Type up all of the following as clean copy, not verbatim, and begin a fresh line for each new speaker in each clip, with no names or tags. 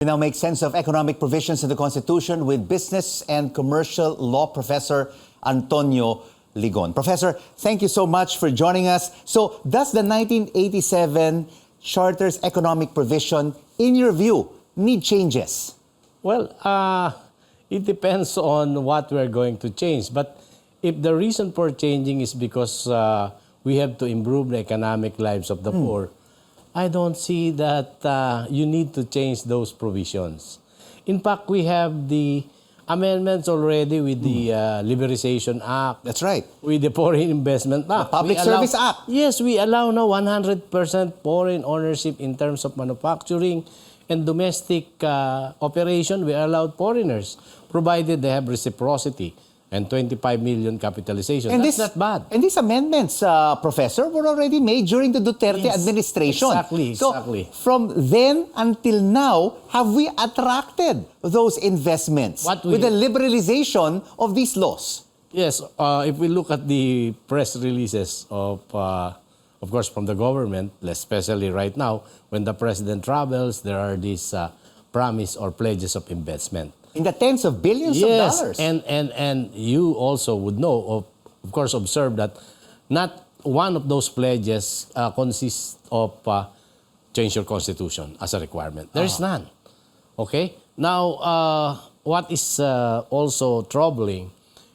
We now make sense of economic provisions in the Constitution with business and commercial law professor Antonio Ligon. Professor, thank you so much for joining us. So, does the 1987 Charter's economic provision, in your view, need changes?
Well, it depends on what we're going to change. But if the reason for changing is because we have to improve the economic lives of the poor, I don't see that you need to change those provisions. In fact, we have the amendments already with the Liberalization Act.
That's right.
With the Foreign Investment Act.
The Public Service Act.
Yes, we allow now 100% foreign ownership in terms of manufacturing and domestic operation. We allowed foreigners, provided they have reciprocity and 25 million capitalization.
And
That's not bad.
And these amendments, Professor, were already made during the Duterte administration.
Exactly.
So, from then until now, have we attracted those investments with the liberalization of these laws?
Yes. If we look at the press releases of course, from the government, especially right now, when the president travels, there are these promise or pledges of investment.
In the tens of billions of dollars.
And you also would know, of course, observe that not one of those pledges consists of change your constitution as a requirement. There is none. Okay? Now, what is also troubling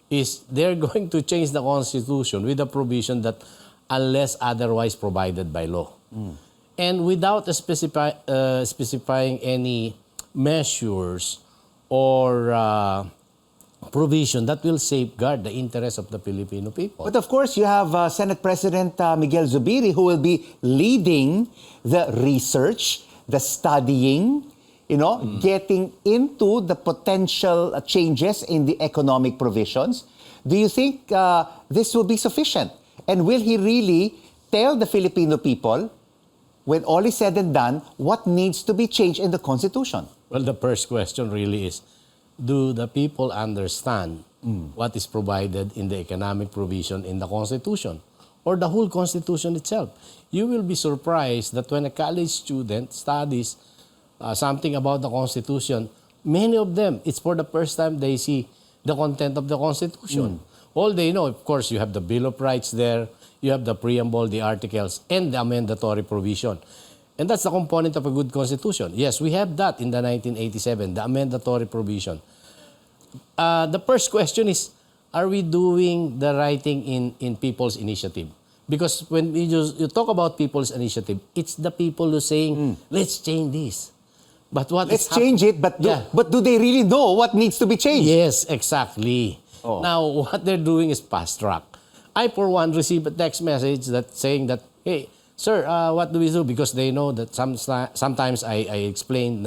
is they're going to change the constitution with a provision that unless otherwise provided by law. And without specifying any measures or provision that will safeguard the interests of the Filipino people.
But of course, you have Senate President Miguel Zubiri, who will be leading the research, the studying, getting into the potential changes in the economic provisions. Do you think this will be sufficient? And will he really tell the Filipino people, when all is said and done, what needs to be changed in the Constitution?
Well, the first question really is, do the people understand what is provided in the economic provision in the Constitution or the whole Constitution itself? You will be surprised that when a college student studies something about the Constitution, many of them, it's for the first time they see the content of the Constitution. All they know, of course, you have the Bill of Rights there, you have the preamble, the articles, and the amendatory provision. And that's the component of a good constitution. Yes, we have that in the 1987, the amendatory provision. The first question is, are we doing the right thing in people's initiative? Because when you talk about people's initiative, it's the people who are saying, let's change this. But
let's change it, but do they really know what needs to be changed?
Yes, exactly. Now, what they're doing is fast track. I, for one, received a text message saying that, hey, sir, what do we do? Because they know that sometimes I explain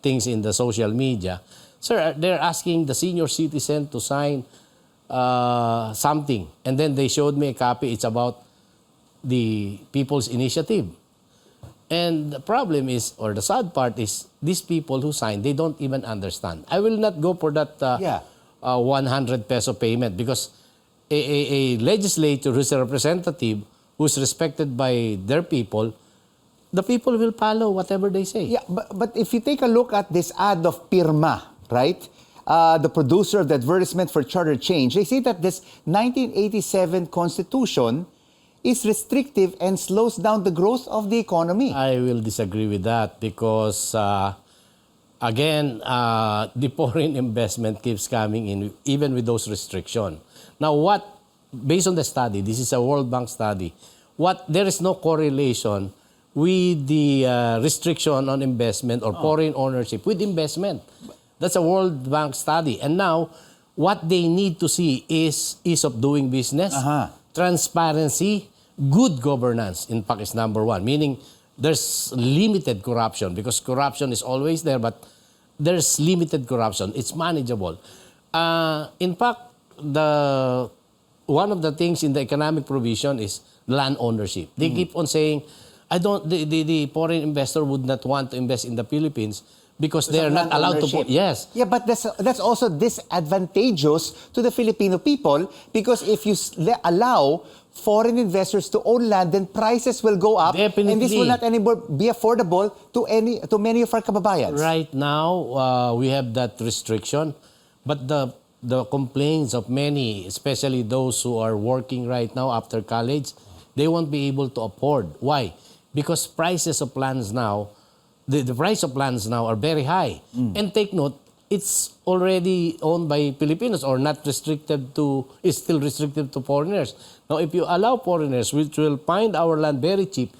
things in the social media. Sir, they're asking the senior citizen to sign something. And then they showed me a copy. It's about the people's initiative. And the problem is, or the sad part is, these people who sign, they don't even understand. I will not go for that 100 peso payment because a legislator who's a representative who's respected by their people, the people will follow whatever they say.
Yeah, but if you take a look at this ad of Pirma, right? The producer of the advertisement for charter change, they say that this 1987 Constitution is restrictive and slows down the growth of the economy.
I will disagree with that because, again, the foreign investment keeps coming in even with those restrictions. Now, based on the study, this is a World Bank study, there is no correlation with the restriction on investment or foreign ownership with investment. That's a World Bank study. And now, what they need to see is ease of doing business, transparency, good governance, in fact, is number one, meaning there's limited corruption because corruption is always there, but there's limited corruption. It's manageable. In fact, one of the things in the economic provision is land ownership. They keep on saying, the foreign investor would not want to invest in the Philippines because they are not allowed to. Yes.
Yeah, but that's also disadvantageous to the Filipino people because if you allow foreign investors to own land, then prices will go up.
Definitely.
And this will not anymore be affordable to many of our kababayans.
Right now, we have that restriction, but the complaints of many, especially those who are working right now after college, they won't be able to afford. Why? Because prices of lands now, the price of lands now are very high. And take note, it's already owned by Filipinos or not restricted to, is still restricted to foreigners. Now, if you allow foreigners, which will find our land very cheap,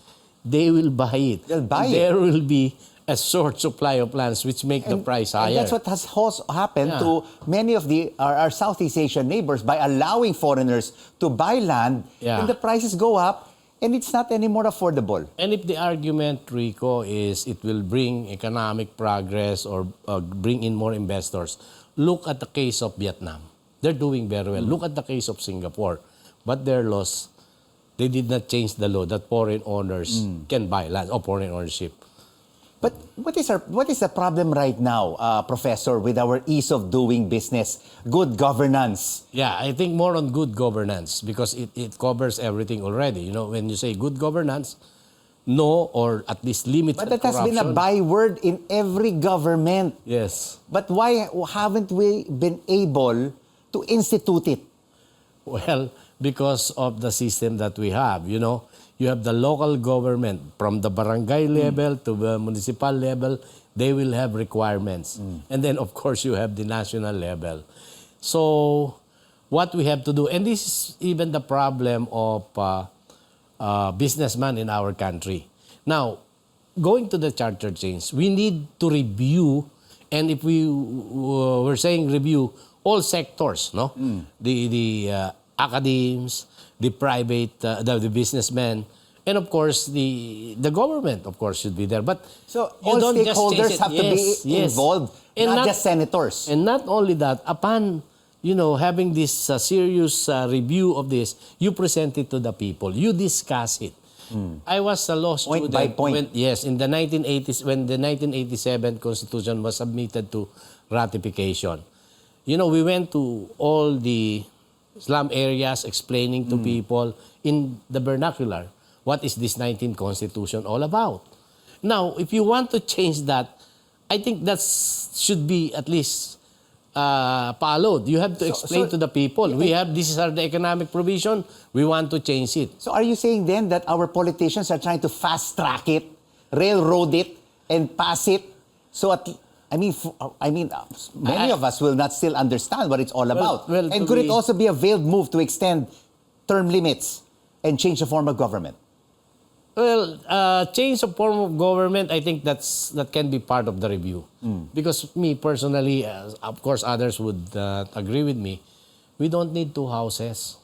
they will buy it.
They'll buy it.
There will be a short supply of lands which make the price higher.
And that's what has happened to many of our Southeast Asian neighbors by allowing foreigners to buy land, and the prices go up, and it's not anymore affordable.
And if the argument, Rico, is it will bring economic progress or bring in more investors, look at the case of Vietnam. They're doing very well. Look at the case of Singapore. But their laws, they did not change the law that foreign owners can buy land or foreign ownership.
But what is the problem right now, Professor, with our ease of doing business, good governance?
Yeah, I think more on good governance because it covers everything already. You know, when you say good governance, no or at least limit
But that
corruption.
has been a byword in every government.
Yes.
But why haven't we been able to institute it?
Well, because of the system that we have, you know. You have the local government from the barangay level to the municipal level, they will have requirements. And then, of course, you have the national level. So, what we have to do, and this is even the problem of businessmen in our country. Now, going to the charter change, we need to review, and if we were saying review, all sectors, no? The academies, the private, the businessmen, and of course the government, of course, should be there. But
so
you
all
don't just change
stakeholders
it.
have to be involved,
And
not just senators.
And not only that, upon having this serious review of this, you present it to the people. You discuss it. I was a law student.
Point by point.
In the 1980s, when the 1987 Constitution was submitted to ratification. We went to all the slum areas explaining to people in the vernacular what is this 19th Constitution all about. Now, if you want to change that, I think that should be at least followed. You have to explain to the people. These are the economic provision. We want to change it.
So are you saying then that our politicians are trying to fast track it, railroad it, and pass it? So many of us will not still understand what it's all about. And could it also be a veiled move to extend term limits and change the form of government?
Well, change of form of government, I think that can be part of the review. Because me personally, of course others would agree with me, we don't need two houses.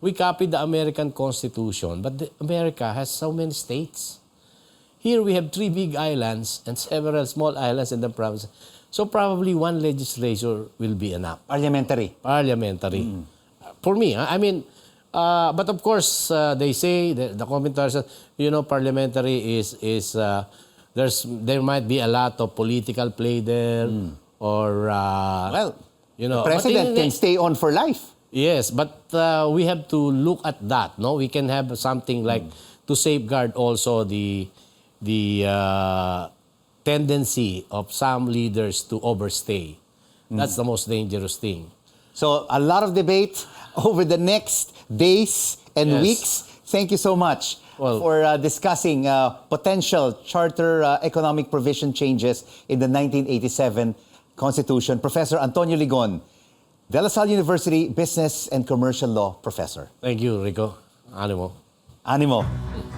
We copied the American Constitution, but America has so many states. Here we have 3 big islands and several small islands in the province. So probably one legislature will be enough.
Parliamentary.
For me, but of course, they say, the commenters, parliamentary is there might be a lot of political play there, or
the president can stay on for life.
Yes, but we have to look at that. No, we can have something like to safeguard also the tendency of some leaders to overstay. That's the most dangerous thing.
So a lot of debate over the next days and weeks. Thank you so much for discussing potential charter economic provision changes in the 1987 Constitution. Professor Antonio Ligon, De La Salle University Business and Commercial Law Professor.
Thank you, Rico. Animo.